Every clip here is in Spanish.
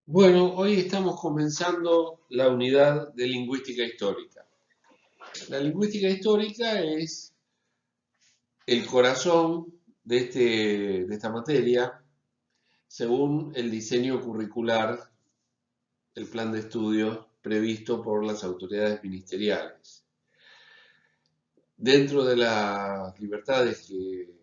Bueno, hoy estamos comenzando la unidad de lingüística histórica. La lingüística histórica es el corazón de esta materia según el diseño curricular, el plan de estudios previsto por las autoridades ministeriales. Dentro de las libertades que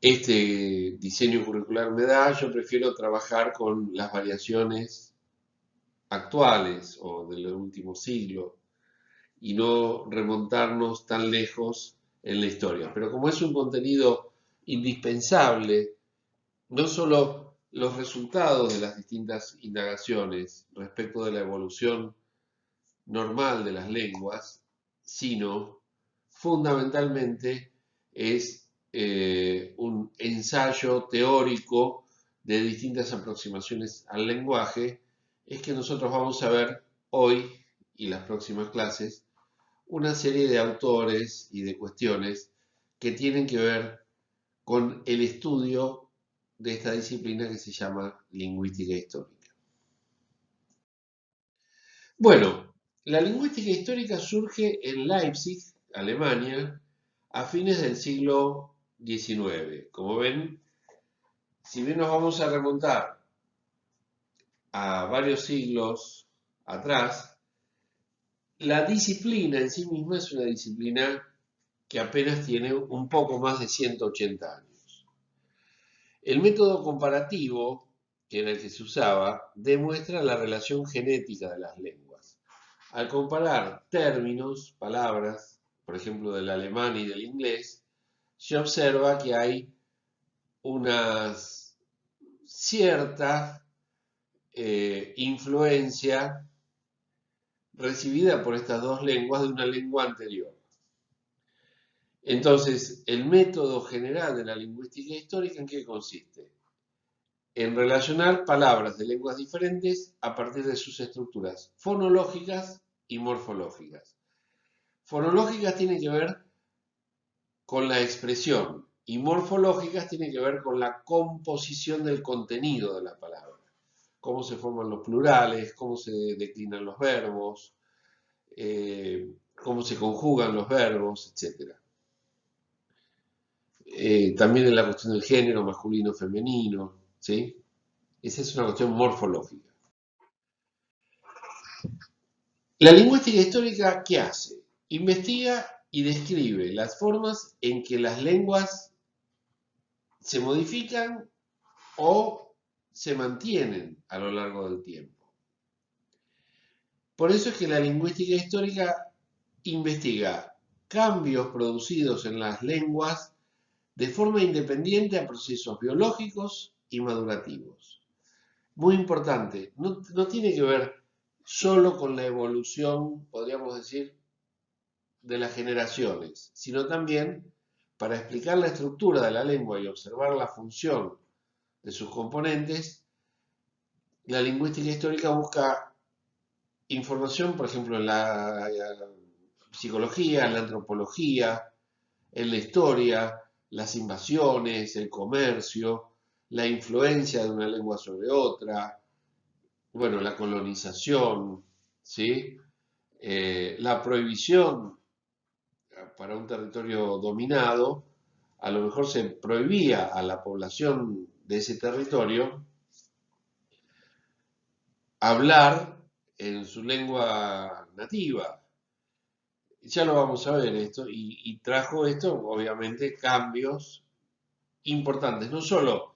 este diseño curricular me da, yo prefiero trabajar con las variaciones actuales o del último siglo y no remontarnos tan lejos en la historia. Pero como es un contenido indispensable, no solo los resultados de las distintas indagaciones respecto de la evolución normal de las lenguas, sino fundamentalmente es un ensayo teórico de distintas aproximaciones al lenguaje, es que nosotros vamos a ver hoy y las próximas clases una serie de autores y de cuestiones que tienen que ver con el estudio de esta disciplina que se llama lingüística histórica. Bueno, la lingüística histórica surge en Leipzig, Alemania, a fines del siglo XIX. Como ven, si bien nos vamos a remontar a varios siglos atrás, la disciplina en sí misma es una disciplina que apenas tiene un poco más de 180 años. El método comparativo, que era el que se usaba, demuestra la relación genética de las lenguas. Al comparar términos, palabras, por ejemplo del alemán y del inglés, se observa que hay una cierta influencia recibida por estas dos lenguas de una lengua anterior. Entonces, el método general de la lingüística histórica, ¿en qué consiste? En relacionar palabras de lenguas diferentes a partir de sus estructuras fonológicas y morfológicas. Fonológicas tienen que ver con la expresión y morfológicas tienen que ver con la composición del contenido de la palabra. Cómo se forman los plurales, cómo se declinan los verbos, cómo se conjugan los verbos, etc. También en la cuestión del género masculino-femenino, ¿sí? Esa es una cuestión morfológica. La lingüística histórica, ¿qué hace? Investiga y describe las formas en que las lenguas se modifican o se mantienen a lo largo del tiempo. Por eso es que la lingüística histórica investiga cambios producidos en las lenguas de forma independiente a procesos biológicos y madurativos. Muy importante, no tiene que ver solo con la evolución, podríamos decir, de las generaciones, sino también para explicar la estructura de la lengua y observar la función de sus componentes, la lingüística histórica busca información, por ejemplo, en la psicología, en la antropología, en la historia, las invasiones, el comercio, la influencia de una lengua sobre otra, bueno, la colonización, ¿sí? La prohibición para un territorio dominado, a lo mejor se prohibía a la población de ese territorio hablar en su lengua nativa. Ya lo vamos a ver esto, y trajo esto, obviamente, cambios importantes, no solo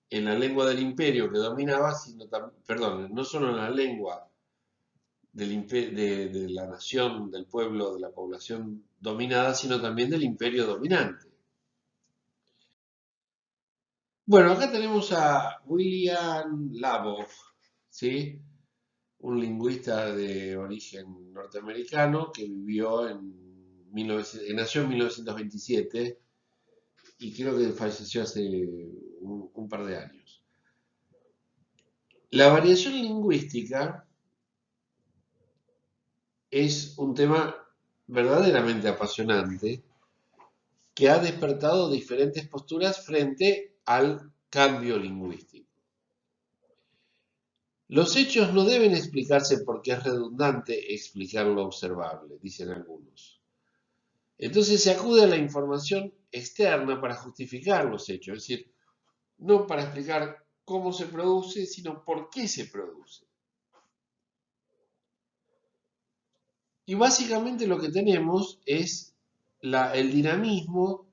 en la lengua del imperio que dominaba, sino también, perdón, no solo en la lengua de la nación, del pueblo, de la población dominada, sino también del imperio dominante. Bueno, acá tenemos a William Labov, ¿sí? Un lingüista de origen norteamericano que vivió nació en 1927 y creo que falleció hace un par de años. La variación lingüística es un tema verdaderamente apasionante que ha despertado diferentes posturas frente al cambio lingüístico. Los hechos no deben explicarse porque es redundante explicar lo observable, dicen algunos. Entonces se acude a la información externa para justificar los hechos, es decir, no para explicar cómo se produce, sino por qué se produce. Y básicamente lo que tenemos es el dinamismo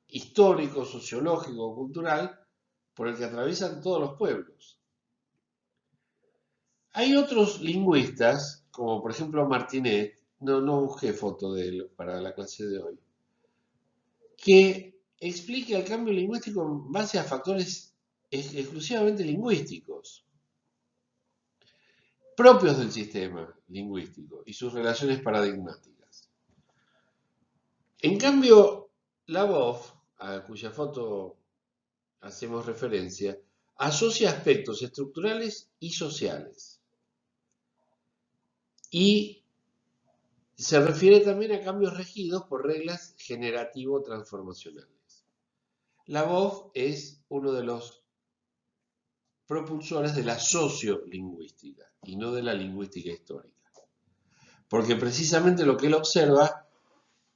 histórico, sociológico, cultural, por el que atraviesan todos los pueblos. Hay otros lingüistas, como por ejemplo Martinet, no busqué foto de él para la clase de hoy, que explica el cambio lingüístico en base a factores exclusivamente lingüísticos, propios del sistema lingüístico y sus relaciones paradigmáticas. En cambio, la voz, a cuya foto hacemos referencia, asocia aspectos estructurales y sociales. Y se refiere también a cambios regidos por reglas generativo-transformacionales. La voz es uno de los propulsores de la sociolingüística y no de la lingüística histórica. Porque precisamente lo que él observa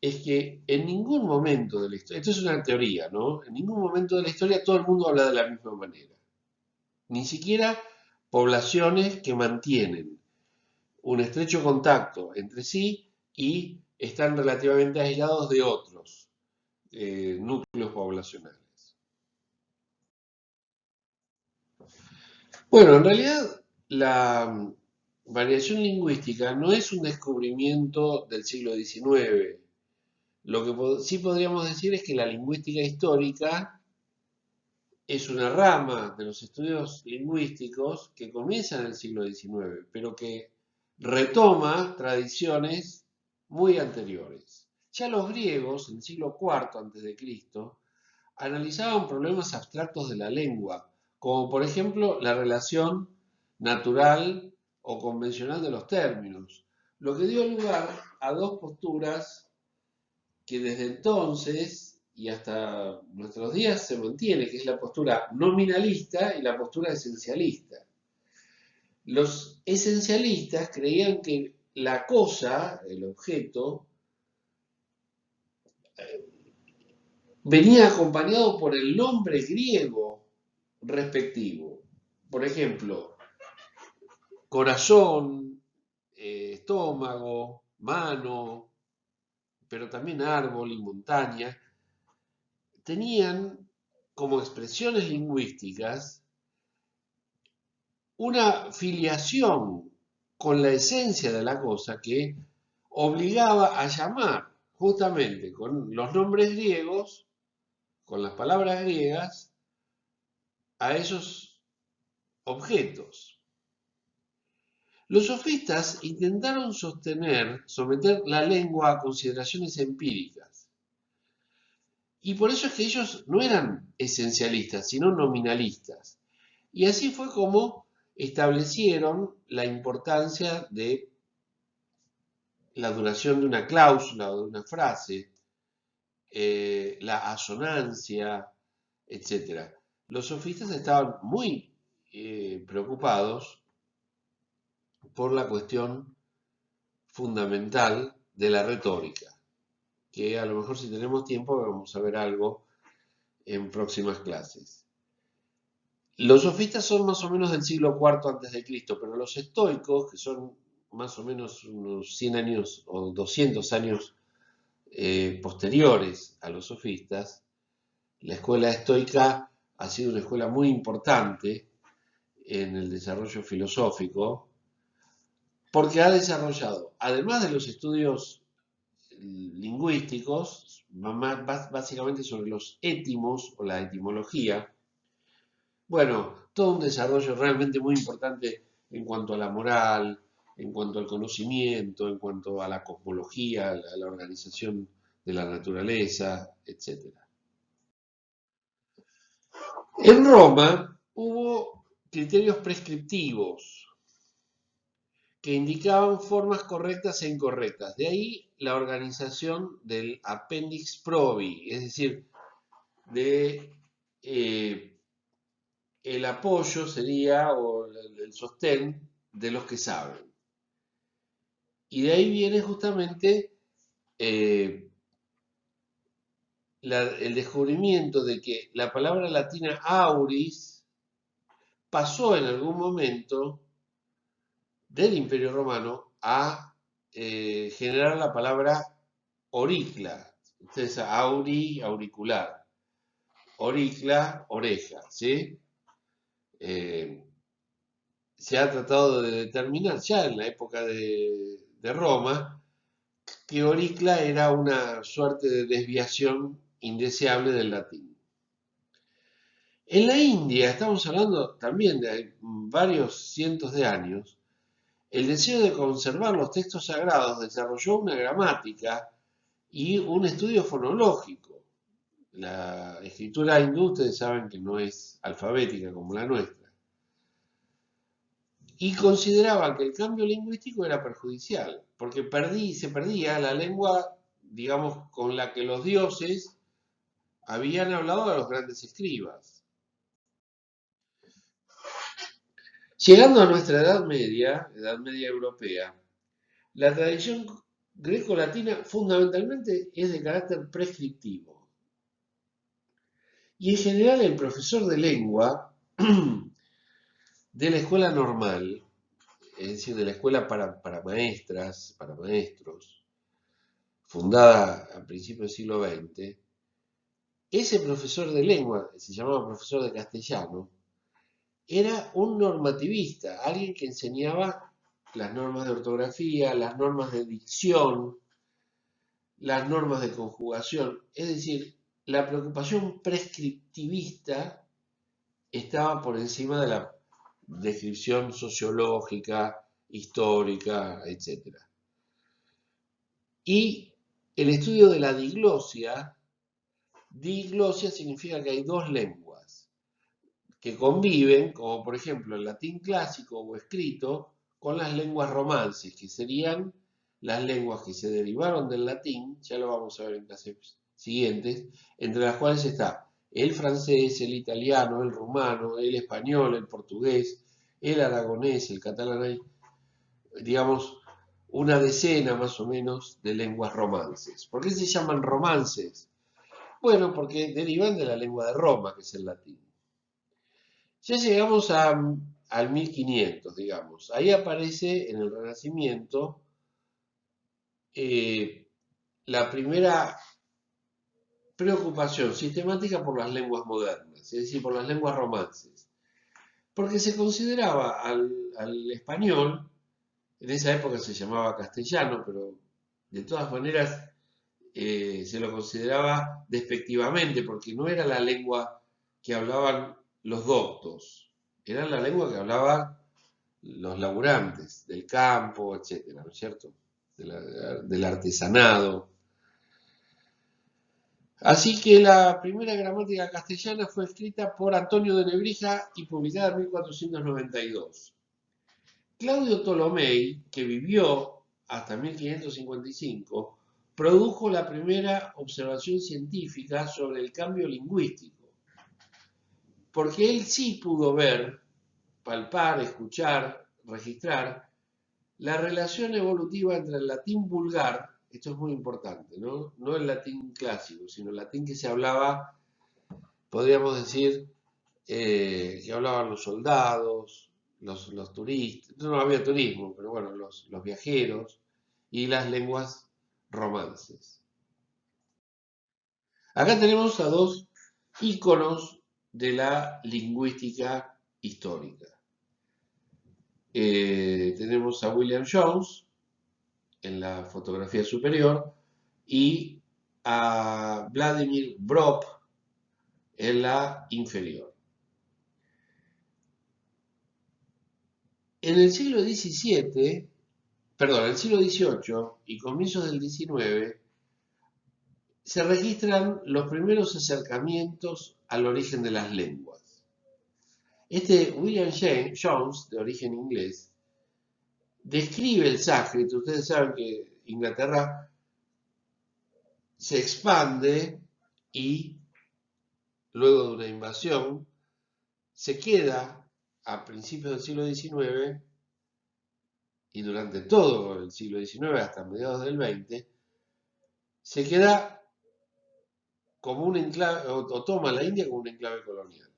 es que en ningún momento de la historia, esto es una teoría, ¿no? En ningún momento de la historia todo el mundo habla de la misma manera. Ni siquiera poblaciones que mantienen un estrecho contacto entre sí y están relativamente aislados de otros núcleos poblacionales. Bueno, en realidad la variación lingüística no es un descubrimiento del siglo XIX. Lo que sí podríamos decir es que la lingüística histórica es una rama de los estudios lingüísticos que comienza en el siglo XIX, pero que retoma tradiciones muy anteriores. Ya los griegos, en el siglo IV a.C., analizaban problemas abstractos de la lengua, como por ejemplo la relación natural o convencional de los términos, lo que dio lugar a dos posturas que desde entonces y hasta nuestros días se mantiene, que es la postura nominalista y la postura esencialista. Los esencialistas creían que la cosa, el objeto, venía acompañado por el nombre griego respectivo. Por ejemplo, corazón, estómago, mano, pero también árbol y montaña, tenían como expresiones lingüísticas una filiación con la esencia de la cosa que obligaba a llamar justamente con los nombres griegos, con las palabras griegas, a esos objetos. Los sofistas intentaron someter la lengua a consideraciones empíricas. Y por eso es que ellos no eran esencialistas, sino nominalistas. Y así fue como establecieron la importancia de la duración de una cláusula o de una frase, la asonancia, etc. Los sofistas estaban muy preocupados por la cuestión fundamental de la retórica, que a lo mejor si tenemos tiempo vamos a ver algo en próximas clases. Los sofistas son más o menos del siglo IV a.C., pero los estoicos, que son más o menos unos 100 años o 200 años posteriores a los sofistas, la escuela estoica ha sido una escuela muy importante en el desarrollo filosófico, porque ha desarrollado, además de los estudios lingüísticos, básicamente sobre los étimos o la etimología, bueno, todo un desarrollo realmente muy importante en cuanto a la moral, en cuanto al conocimiento, en cuanto a la cosmología, a la organización de la naturaleza, etc. En Roma hubo criterios prescriptivos que indicaban formas correctas e incorrectas. De ahí la organización del Appendix Probi, es decir, de el apoyo sería, o el sostén de los que saben. Y de ahí viene justamente eh, el descubrimiento de que la palabra latina auris pasó en algún momento del Imperio Romano a generar la palabra oricla. Ustedes, auricular. Oricla, oreja, ¿sí? Eh, se ha tratado de determinar ya en la época de Roma que oricla era una suerte de desviación indeseable del latín. En la India, estamos hablando también de varios cientos de años, el deseo de conservar los textos sagrados desarrolló una gramática y un estudio fonológico. La escritura hindú, ustedes saben que no es alfabética como la nuestra. Y consideraban que el cambio lingüístico era perjudicial, porque se perdía la lengua, digamos, con la que los dioses habían hablado a los grandes escribas. Llegando a nuestra Edad Media europea, la tradición greco-latina fundamentalmente es de carácter prescriptivo. Y en general el profesor de lengua de la escuela normal, es decir, de la escuela para maestras, para maestros, fundada a principios del siglo XX, ese profesor de lengua, que se llamaba profesor de castellano, era un normativista, alguien que enseñaba las normas de ortografía, las normas de dicción, las normas de conjugación. Es decir, la preocupación prescriptivista estaba por encima de la descripción sociológica, histórica, etc. Y el estudio de la diglosia significa que hay dos lenguas que conviven, como por ejemplo el latín clásico o escrito, con las lenguas romances, que serían las lenguas que se derivaron del latín, ya lo vamos a ver en clases siguientes, entre las cuales está el francés, el italiano, el rumano, el español, el portugués, el aragonés, el catalán, hay, digamos, una decena más o menos de lenguas romances. ¿Por qué se llaman romances? Bueno, porque derivan de la lengua de Roma, que es el latín. Ya llegamos al 1500, digamos. Ahí aparece en el Renacimiento la primera preocupación sistemática por las lenguas modernas, es decir, por las lenguas romances. Porque se consideraba al español, en esa época se llamaba castellano, pero de todas maneras se lo consideraba despectivamente, porque no era la lengua que hablaban los doctos, era la lengua que hablaban los laburantes del campo, etcétera, ¿no es cierto? Del artesanado. Así que la primera gramática castellana fue escrita por Antonio de Nebrija y publicada en 1492. Claudio Ptolomei, que vivió hasta 1555, produjo la primera observación científica sobre el cambio lingüístico, porque él sí pudo ver, palpar, escuchar, registrar la relación evolutiva entre el latín vulgar, esto es muy importante, no el latín clásico, sino el latín que se hablaba, podríamos decir, que hablaban los soldados, los turistas, no había turismo, pero bueno, los viajeros y las lenguas romances. Acá tenemos a dos íconos de la lingüística histórica. Tenemos a William Jones en la fotografía superior y a Vladimir Brop en la inferior. En el siglo XVII, perdón, en el siglo XVIII y comienzos del XIX, se registran los primeros acercamientos al origen de las lenguas. Este William Jones, de origen inglés, describe el sánscrito. Ustedes saben que Inglaterra se expande y luego de una invasión se queda a principios del siglo XIX y durante todo el siglo XIX hasta mediados del XX, se queda como un enclave, o toma la India como un enclave colonial.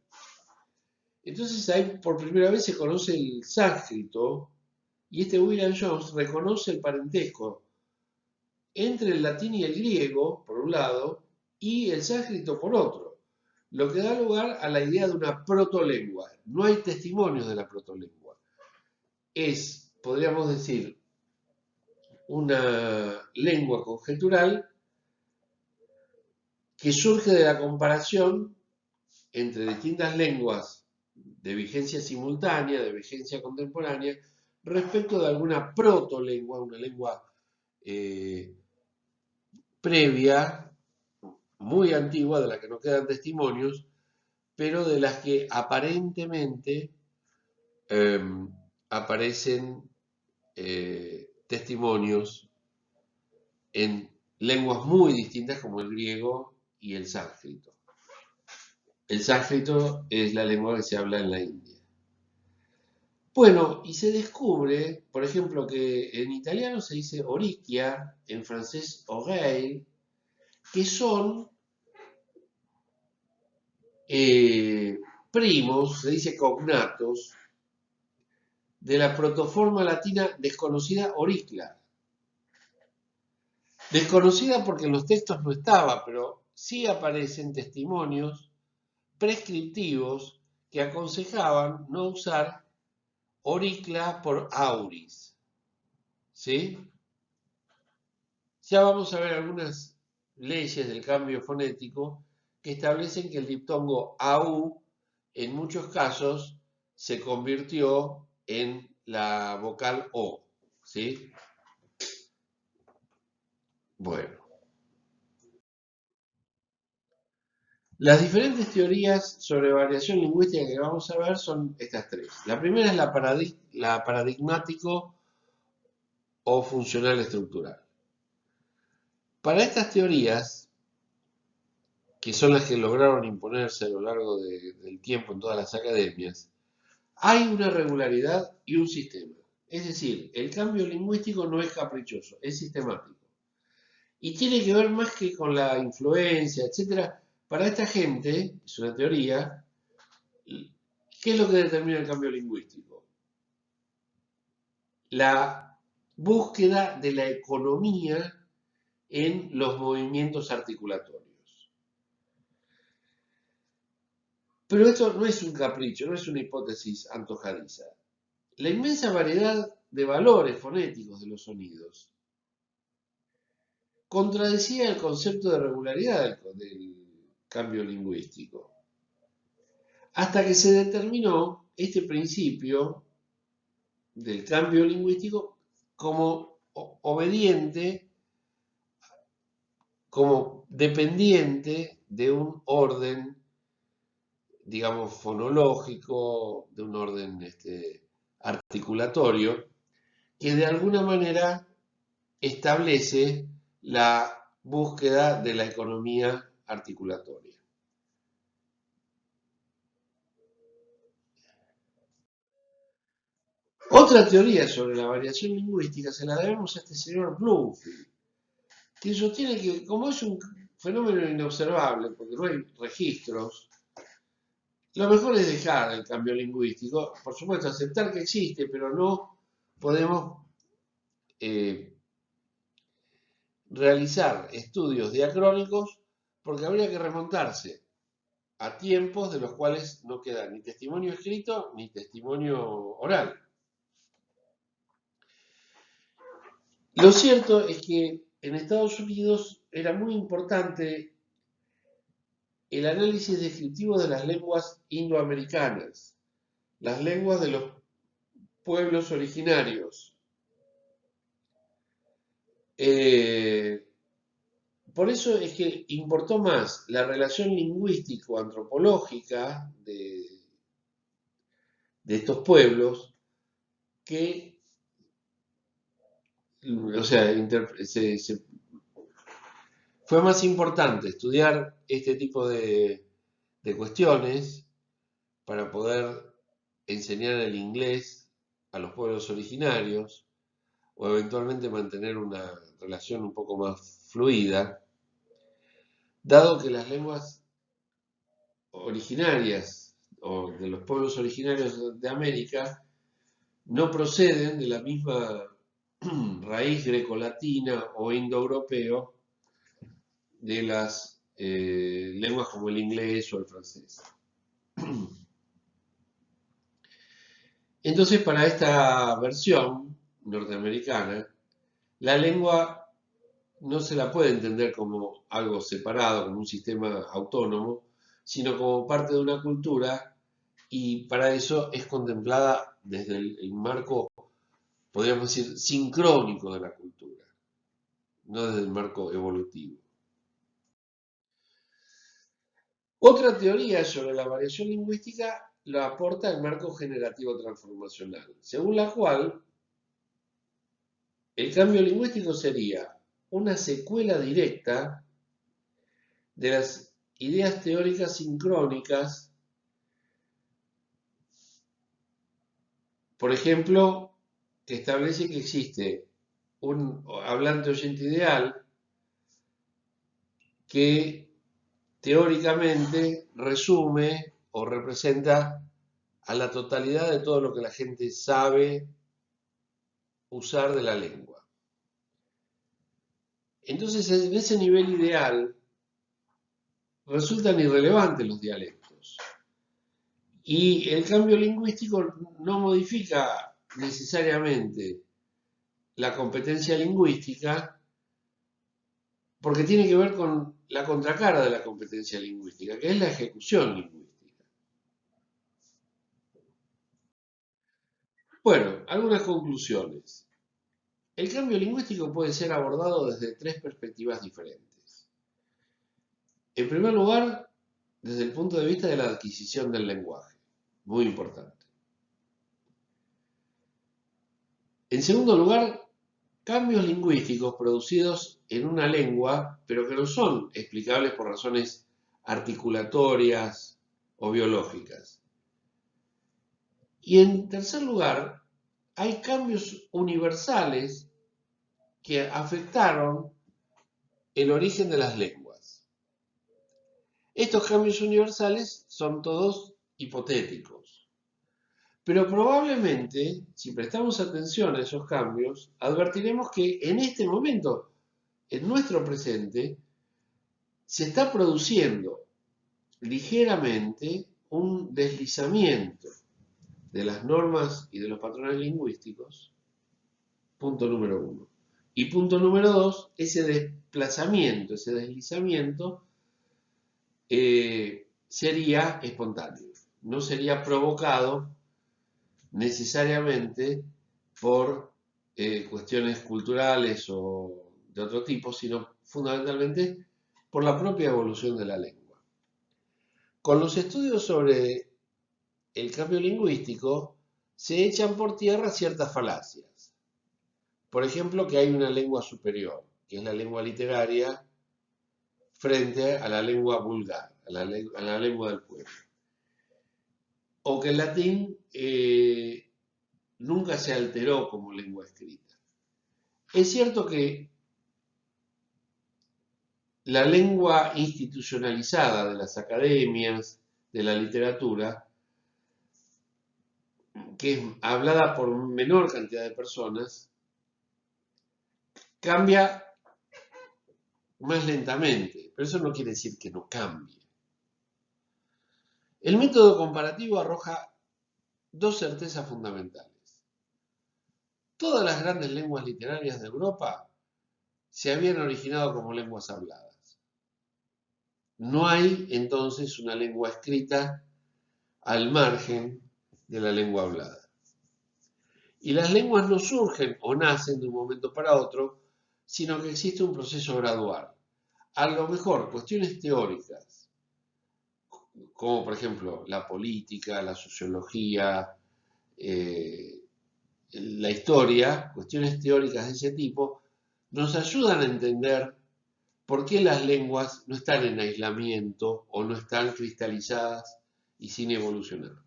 Entonces ahí por primera vez se conoce el sánscrito y este William Jones reconoce el parentesco entre el latín y el griego, por un lado, y el sánscrito por otro, lo que da lugar a la idea de una protolengua. No hay testimonios de la protolengua. Es, podríamos decir, una lengua conjetural que surge de la comparación entre distintas lenguas de vigencia simultánea, de vigencia contemporánea, respecto de alguna protolengua, una lengua previa, muy antigua, de la que no quedan testimonios, pero de las que aparentemente eh, aparecen testimonios en lenguas muy distintas como el griego y el sánscrito. El sánscrito es la lengua que se habla en la India. Bueno, y se descubre, por ejemplo, que en italiano se dice orichia, en francés oreille, que son primos, se dice cognatos, de la protoforma latina desconocida oricla. Desconocida porque en los textos no estaba, pero sí aparecen testimonios prescriptivos que aconsejaban no usar oricla por auris. ¿Sí? Ya vamos a ver algunas leyes del cambio fonético que establecen que el diptongo AU en muchos casos se convirtió en la vocal O. ¿Sí? Bueno. Las diferentes teorías sobre variación lingüística que vamos a ver son estas tres. La primera es la paradigmático o funcional estructural. Para estas teorías, que son las que lograron imponerse a lo largo del tiempo en todas las academias, hay una regularidad y un sistema. Es decir, el cambio lingüístico no es caprichoso, es sistemático. Y tiene que ver más que con la influencia, etc. Para esta gente, es una teoría, ¿qué es lo que determina el cambio lingüístico? La búsqueda de la economía en los movimientos articulatorios. Pero esto no es un capricho, no es una hipótesis antojadiza. La inmensa variedad de valores fonéticos de los sonidos contradecía el concepto de regularidad del cambio lingüístico. Hasta que se determinó este principio del cambio lingüístico como obediente, como dependiente de un orden, digamos, fonológico, de un orden articulatorio, que de alguna manera establece la búsqueda de la economía articulatoria. Otra teoría sobre la variación lingüística se la debemos a este señor Bloomfield, que sostiene que como es un fenómeno inobservable, porque no hay registros, lo mejor es dejar el cambio lingüístico, por supuesto aceptar que existe, pero no podemos realizar estudios diacrónicos porque habría que remontarse a tiempos de los cuales no queda ni testimonio escrito ni testimonio oral. Lo cierto es que en Estados Unidos era muy importante el análisis descriptivo de las lenguas indoamericanas, las lenguas de los pueblos originarios. Por eso es que importó más la relación lingüístico-antropológica de estos pueblos que, o sea, fue más importante estudiar este tipo de cuestiones para poder enseñar el inglés a los pueblos originarios o eventualmente mantener una relación un poco más fluida, dado que las lenguas originarias o de los pueblos originarios de América no proceden de la misma raíz grecolatina o indoeuropeo de las lenguas como el inglés o el francés. Entonces, para esta versión norteamericana, la lengua no se la puede entender como algo separado, como un sistema autónomo, sino como parte de una cultura, y para eso es contemplada desde el marco, podríamos decir, sincrónico de la cultura, no desde el marco evolutivo. Otra teoría sobre la variación lingüística la aporta el marco generativo transformacional, según la cual el cambio lingüístico sería una secuela directa de las ideas teóricas sincrónicas, por ejemplo, que establece que existe un hablante oyente ideal que teóricamente resume o representa a la totalidad de todo lo que la gente sabe usar de la lengua. Entonces, en ese nivel ideal, resultan irrelevantes los dialectos. Y el cambio lingüístico no modifica necesariamente la competencia lingüística, porque tiene que ver con la contracara de la competencia lingüística, que es la ejecución lingüística. Bueno, algunas conclusiones. El cambio lingüístico puede ser abordado desde tres perspectivas diferentes. En primer lugar, desde el punto de vista de la adquisición del lenguaje, muy importante. En segundo lugar, cambios lingüísticos producidos en una lengua, pero que no son explicables por razones articulatorias o biológicas. Y en tercer lugar, hay cambios universales que afectaron el origen de las lenguas. Estos cambios universales son todos hipotéticos, pero probablemente, si prestamos atención a esos cambios, advertiremos que en este momento, en nuestro presente, se está produciendo ligeramente un deslizamiento de las normas y de los patrones lingüísticos, punto número uno. Y punto número dos, ese desplazamiento, ese deslizamiento sería espontáneo, no sería provocado necesariamente por cuestiones culturales o de otro tipo, sino fundamentalmente por la propia evolución de la lengua. Con los estudios sobre el cambio lingüístico se echan por tierra ciertas falacias. Por ejemplo, que hay una lengua superior, que es la lengua literaria, frente a la lengua vulgar, a la lengua del pueblo. O que el latín nunca se alteró como lengua escrita. Es cierto que la lengua institucionalizada de las academias, de la literatura, que es hablada por menor cantidad de personas, cambia más lentamente, pero eso no quiere decir que no cambie. El método comparativo arroja dos certezas fundamentales. Todas las grandes lenguas literarias de Europa se habían originado como lenguas habladas. No hay entonces una lengua escrita al margen de la lengua hablada. Y las lenguas no surgen o nacen de un momento para otro, sino que existe un proceso gradual. A lo mejor cuestiones teóricas, como por ejemplo la política, la sociología, la historia, cuestiones teóricas de ese tipo, nos ayudan a entender por qué las lenguas no están en aislamiento o no están cristalizadas y sin evolucionar.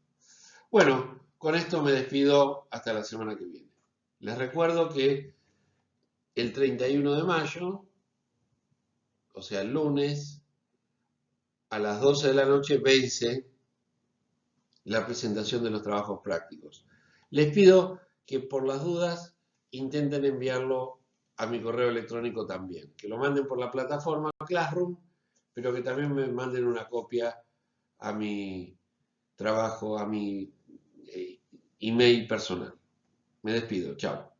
Bueno, con esto me despido hasta la semana que viene. Les recuerdo que el 31 de mayo, o sea, el lunes, a las 12 de la noche vence la presentación de los trabajos prácticos. Les pido que por las dudas intenten enviarlo a mi correo electrónico también, que lo manden por la plataforma Classroom, pero que también me manden una copia a mi trabajo, a mi email personal. Me despido, chao.